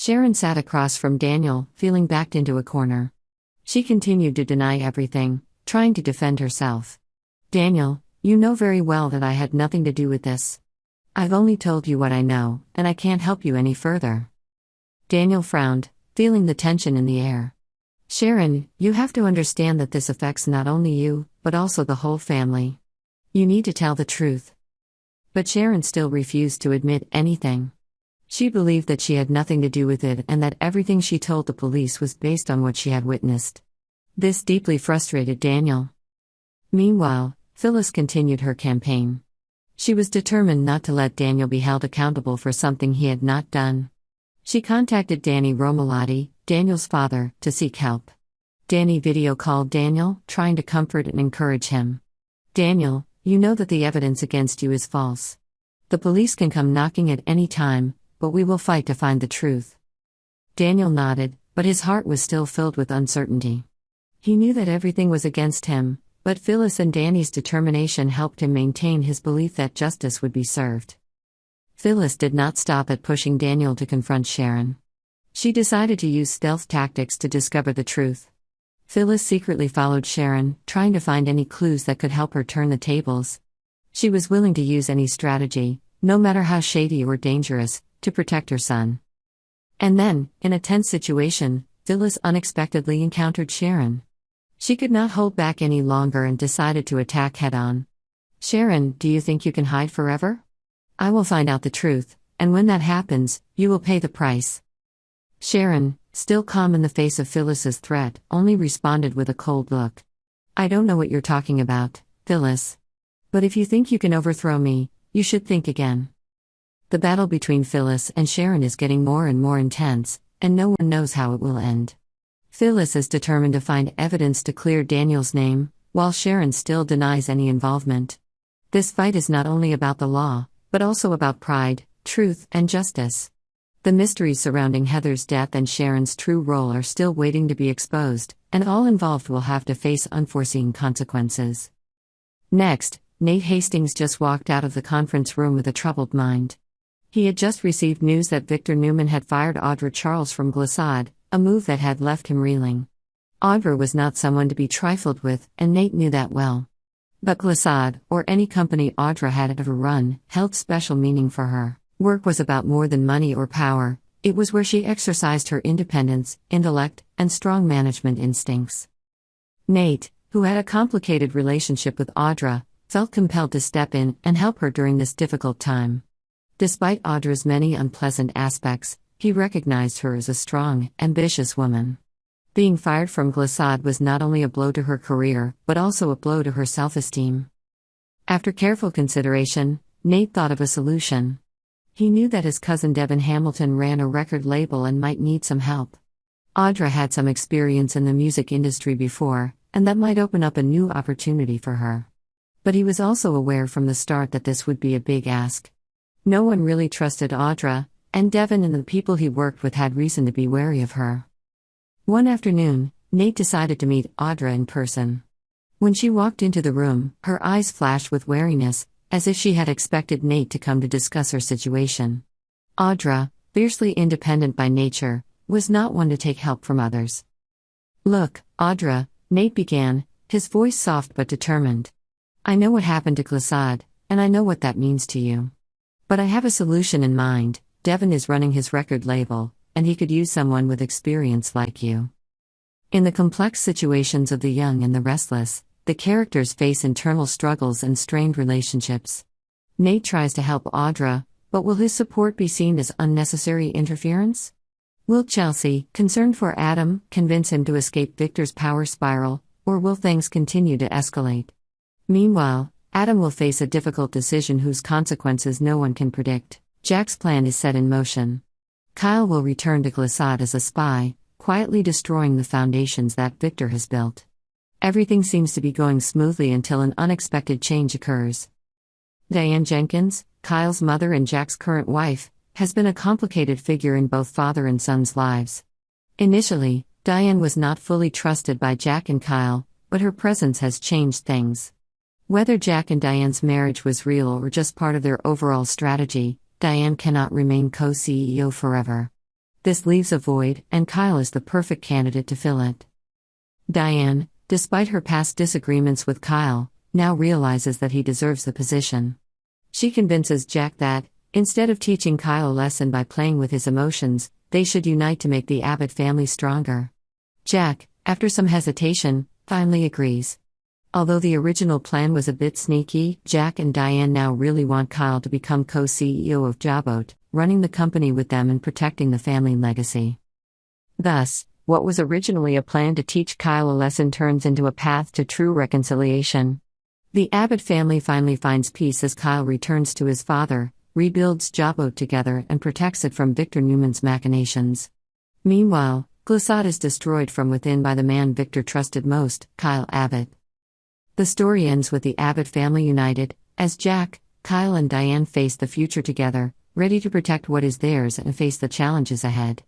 Sharon sat across from Daniel, feeling backed into a corner. She continued to deny everything, trying to defend herself. "Daniel, you know very well that I had nothing to do with this. I've only told you what I know, and I can't help you any further." Daniel frowned, feeling the tension in the air. "Sharon, you have to understand that this affects not only you, but also the whole family. You need to tell the truth." But Sharon still refused to admit anything. She believed that she had nothing to do with it and that everything she told the police was based on what she had witnessed. This deeply frustrated Daniel. Meanwhile, Phyllis continued her campaign. She was determined not to let Daniel be held accountable for something he had not done. She contacted Danny Romolotti, Daniel's father, to seek help. Danny video called Daniel, trying to comfort and encourage him. "Daniel, you know that the evidence against you is false. The police can come knocking at any time, but we will fight to find the truth." Daniel nodded, but his heart was still filled with uncertainty. He knew that everything was against him, but Phyllis and Danny's determination helped him maintain his belief that justice would be served. Phyllis did not stop at pushing Daniel to confront Sharon. She decided to use stealth tactics to discover the truth. Phyllis secretly followed Sharon, trying to find any clues that could help her turn the tables. She was willing to use any strategy, no matter how shady or dangerous, to protect her son. And then, in a tense situation, Phyllis unexpectedly encountered Sharon. She could not hold back any longer and decided to attack head-on. "Sharon, do you think you can hide forever? I will find out the truth, and when that happens, you will pay the price." Sharon, still calm in the face of Phyllis's threat, only responded with a cold look. "I don't know what you're talking about, Phyllis. But if you think you can overthrow me, you should think again." The battle between Phyllis and Sharon is getting more and more intense, and no one knows how it will end. Phyllis is determined to find evidence to clear Daniel's name, while Sharon still denies any involvement. This fight is not only about the law, but also about pride, truth, and justice. The mysteries surrounding Heather's death and Sharon's true role are still waiting to be exposed, and all involved will have to face unforeseen consequences. Next, Nate Hastings just walked out of the conference room with a troubled mind. He had just received news that Victor Newman had fired Audra Charles from Glissade, a move that had left him reeling. Audra was not someone to be trifled with, and Nate knew that well. But Glissade, or any company Audra had ever run, held special meaning for her. Work was about more than money or power, it was where she exercised her independence, intellect, and strong management instincts. Nate, who had a complicated relationship with Audra, felt compelled to step in and help her during this difficult time. Despite Audra's many unpleasant aspects, he recognized her as a strong, ambitious woman. Being fired from Glissade was not only a blow to her career, but also a blow to her self-esteem. After careful consideration, Nate thought of a solution. He knew that his cousin Devin Hamilton ran a record label and might need some help. Audra had some experience in the music industry before, and that might open up a new opportunity for her. But he was also aware from the start that this would be a big ask. No one really trusted Audra, and Devin and the people he worked with had reason to be wary of her. One afternoon, Nate decided to meet Audra in person. When she walked into the room, her eyes flashed with wariness, as if she had expected Nate to come to discuss her situation. Audra, fiercely independent by nature, was not one to take help from others. "Look, Audra," Nate began, his voice soft but determined. "I know what happened to Glissade, and I know what that means to you. But I have a solution in mind. Devin is running his record label, and he could use someone with experience like you." In the complex situations of the young and the restless, the characters face internal struggles and strained relationships. Nate tries to help Audra, but will his support be seen as unnecessary interference? Will Chelsea, concerned for Adam, convince him to escape Victor's power spiral, or will things continue to escalate? Meanwhile, Adam will face a difficult decision whose consequences no one can predict. Jack's plan is set in motion. Kyle will return to Glissade as a spy, quietly destroying the foundations that Victor has built. Everything seems to be going smoothly until an unexpected change occurs. Diane Jenkins, Kyle's mother and Jack's current wife, has been a complicated figure in both father and son's lives. Initially, Diane was not fully trusted by Jack and Kyle, but her presence has changed things. Whether Jack and Diane's marriage was real or just part of their overall strategy, Diane cannot remain co-CEO forever. This leaves a void, and Kyle is the perfect candidate to fill it. Diane, despite her past disagreements with Kyle, now realizes that he deserves the position. She convinces Jack that, instead of teaching Kyle a lesson by playing with his emotions, they should unite to make the Abbott family stronger. Jack, after some hesitation, finally agrees. Although the original plan was a bit sneaky, Jack and Diane now really want Kyle to become co-CEO of Jabot, running the company with them and protecting the family legacy. Thus, what was originally a plan to teach Kyle a lesson turns into a path to true reconciliation. The Abbott family finally finds peace as Kyle returns to his father, rebuilds Jabot together and protects it from Victor Newman's machinations. Meanwhile, Glissade is destroyed from within by the man Victor trusted most, Kyle Abbott. The story ends with the Abbott family united, as Jack, Kyle and Diane face the future together, ready to protect what is theirs and face the challenges ahead.